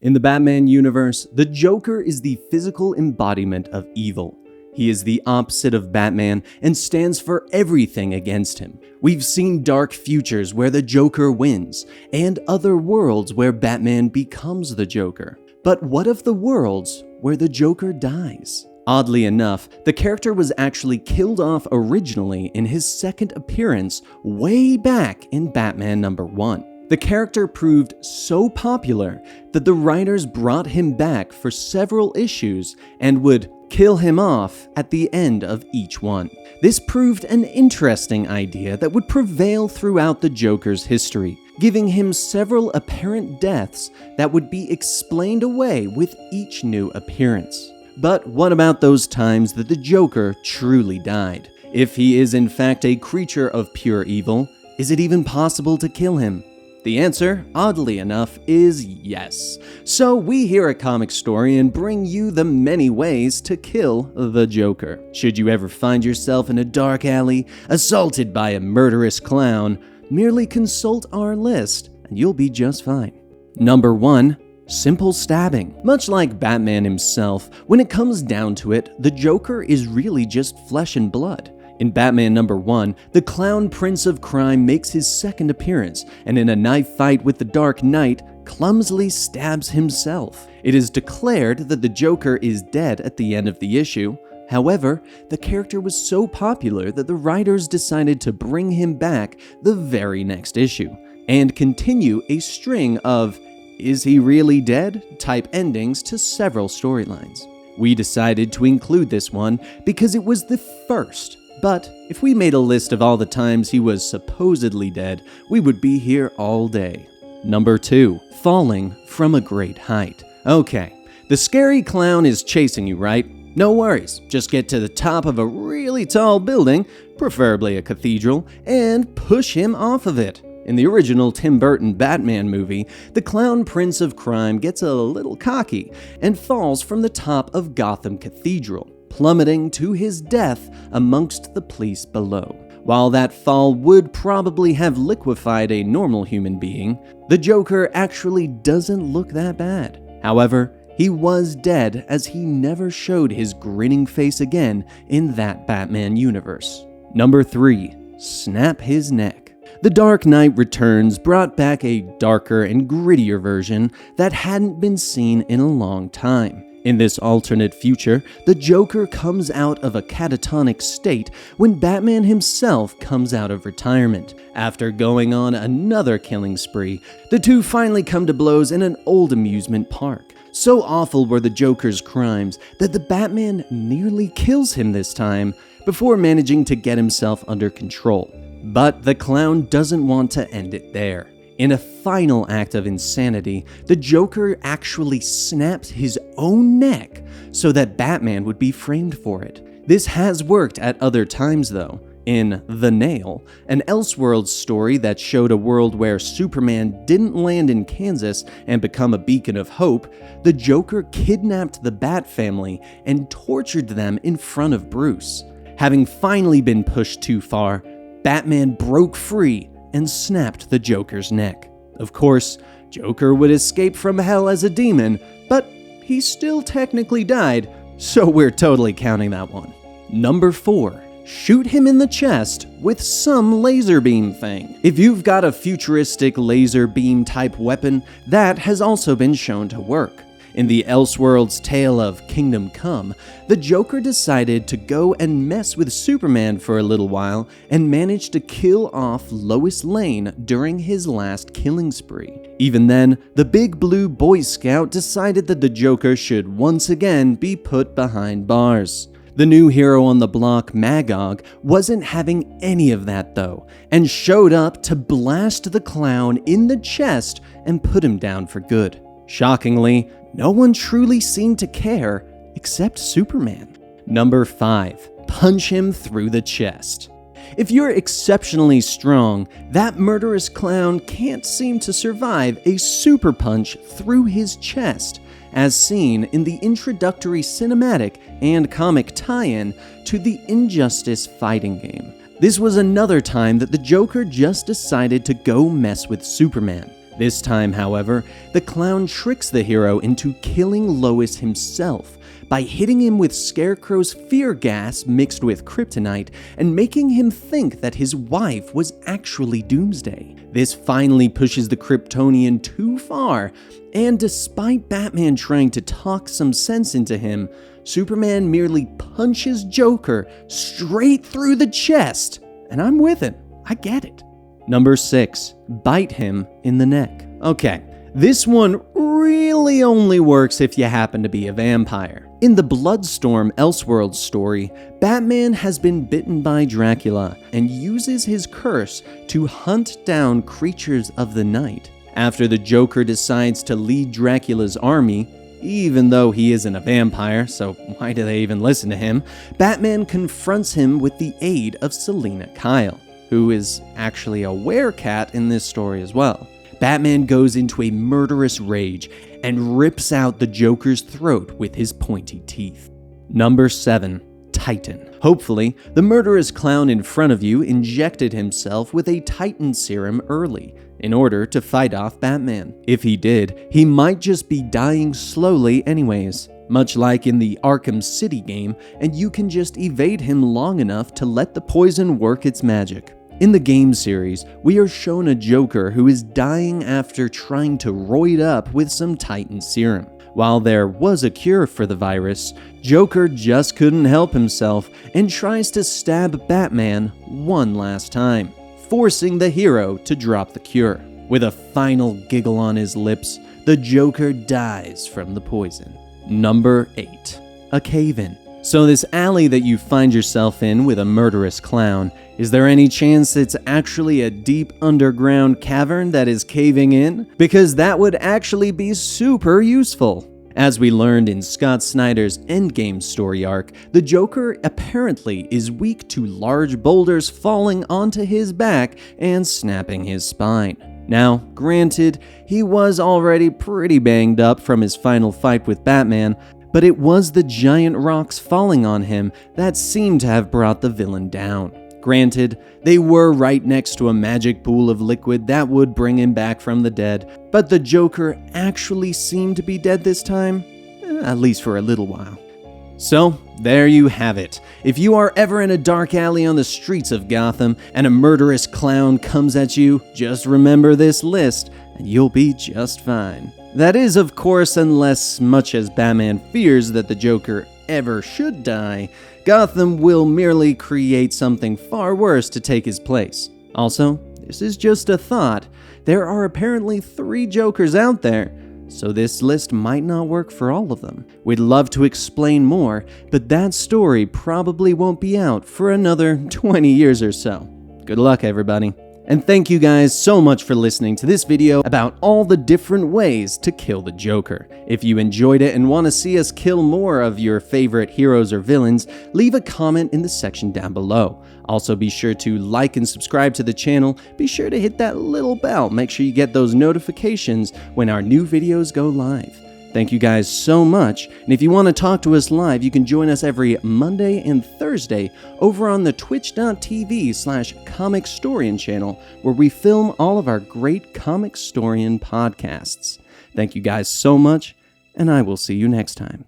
In the Batman universe, the Joker is the physical embodiment of evil. He is the opposite of Batman and stands for everything against him. We've seen dark futures where the Joker wins, and other worlds where Batman becomes the Joker. But what of the worlds where the Joker dies? Oddly enough, the character was actually killed off originally in his second appearance way back in Batman #1. The character proved so popular that the writers brought him back for several issues and would kill him off at the end of each one. This proved an interesting idea that would prevail throughout the Joker's history, giving him several apparent deaths that would be explained away with each new appearance. But what about those times that the Joker truly died? If he is in fact a creature of pure evil, is it even possible to kill him? The answer, oddly enough, is yes. So we here at Comicstorian bring you the many ways to kill the Joker. Should you ever find yourself in a dark alley, assaulted by a murderous clown, merely consult our list and you'll be just fine. Number 1. Simple stabbing. Much like Batman himself, when it comes down to it, the Joker is really just flesh and blood. In Batman #1, the Clown Prince of Crime makes his second appearance, and in a knife fight with the Dark Knight, clumsily stabs himself. It is declared that the Joker is dead at the end of the issue. However, the character was so popular that the writers decided to bring him back the very next issue, and continue a string of "is he really dead?" type endings to several storylines. We decided to include this one because it was the first. But if we made a list of all the times he was supposedly dead, we would be here all day. Number 2. Falling from a great height. Okay, the scary clown is chasing you, right? No worries, just get to the top of a really tall building, preferably a cathedral, and push him off of it. In the original Tim Burton Batman movie, the Clown Prince of Crime gets a little cocky and falls from the top of Gotham Cathedral, plummeting to his death amongst the police below. While that fall would probably have liquefied a normal human being, the Joker actually doesn't look that bad. However, he was dead as he never showed his grinning face again in that Batman universe. Number 3. Snap his neck. The Dark Knight Returns brought back a darker and grittier version that hadn't been seen in a long time. In this alternate future, the Joker comes out of a catatonic state when Batman himself comes out of retirement. After going on another killing spree, the two finally come to blows in an old amusement park. So awful were the Joker's crimes that the Batman nearly kills him this time before managing to get himself under control. But the clown doesn't want to end it there. In a final act of insanity, the Joker actually snaps his own neck so that Batman would be framed for it. This has worked at other times though. In The Nail, an Elseworlds story that showed a world where Superman didn't land in Kansas and become a beacon of hope, the Joker kidnapped the Bat family and tortured them in front of Bruce. Having finally been pushed too far, Batman broke free and snapped the Joker's neck. Of course, Joker would escape from hell as a demon, but he still technically died, so we're totally counting that one. Number 4. Shoot him in the chest with some laser beam thing. If you've got a futuristic laser beam type weapon, that has also been shown to work. In the Elseworlds Tale of Kingdom Come, the Joker decided to go and mess with Superman for a little while and managed to kill off Lois Lane during his last killing spree. Even then, the Big Blue Boy Scout decided that the Joker should once again be put behind bars. The new hero on the block, Magog, wasn't having any of that though, and showed up to blast the clown in the chest and put him down for good. Shockingly, no one truly seemed to care except Superman. Number 5. Punch him through the chest. If you're exceptionally strong, that murderous clown can't seem to survive a super punch through his chest, as seen in the introductory cinematic and comic tie-in to the Injustice fighting game. This was another time that the Joker just decided to go mess with Superman. This time, however, the clown tricks the hero into killing Lois himself by hitting him with Scarecrow's fear gas mixed with kryptonite and making him think that his wife was actually Doomsday. This finally pushes the Kryptonian too far, and despite Batman trying to talk some sense into him, Superman merely punches Joker straight through the chest. And I'm with him. I get it. Number 6. Bite him in the neck. Okay, this one really only works if you happen to be a vampire. In the Bloodstorm Elseworlds story, Batman has been bitten by Dracula and uses his curse to hunt down creatures of the night. After the Joker decides to lead Dracula's army, even though he isn't a vampire, so why do they even listen to him, Batman confronts him with the aid of Selina Kyle, who is actually a werecat in this story as well. Batman goes into a murderous rage and rips out the Joker's throat with his pointy teeth. Number 7. Titan. Hopefully, the murderous clown in front of you injected himself with a Titan serum early in order to fight off Batman. If he did, he might just be dying slowly anyways, much like in the Arkham City game, and you can just evade him long enough to let the poison work its magic. In the game series, we are shown a Joker who is dying after trying to roid up with some Titan serum. While there was a cure for the virus, Joker just couldn't help himself and tries to stab Batman one last time, forcing the hero to drop the cure. With a final giggle on his lips, the Joker dies from the poison. Number 8. A cave-in. So this alley that you find yourself in with a murderous clown, is there any chance it's actually a deep underground cavern that is caving in? Because that would actually be super useful. As we learned in Scott Snyder's Endgame story arc, the Joker apparently is weak to large boulders falling onto his back and snapping his spine. Now, granted, he was already pretty banged up from his final fight with Batman, but it was the giant rocks falling on him that seemed to have brought the villain down. Granted, they were right next to a magic pool of liquid that would bring him back from the dead, but the Joker actually seemed to be dead this time, at least for a little while. So, there you have it. If you are ever in a dark alley on the streets of Gotham and a murderous clown comes at you, just remember this list and you'll be just fine. That is, of course, unless, much as Batman fears that the Joker ever should die, Gotham will merely create something far worse to take his place. Also, this is just a thought. There are apparently 3 Jokers out there, so this list might not work for all of them. We'd love to explain more, but that story probably won't be out for another 20 years or so. Good luck, everybody. And thank you guys so much for listening to this video about all the different ways to kill the Joker. If you enjoyed it and want to see us kill more of your favorite heroes or villains, leave a comment in the section down below. Also, be sure to like and subscribe to the channel. Be sure to hit that little bell. Make sure you get those notifications when our new videos go live. Thank you guys so much, and if you want to talk to us live, you can join us every Monday and Thursday over on the twitch.tv/Comicstorian channel, where we film all of our great Comicstorian podcasts. Thank you guys so much, and I will see you next time.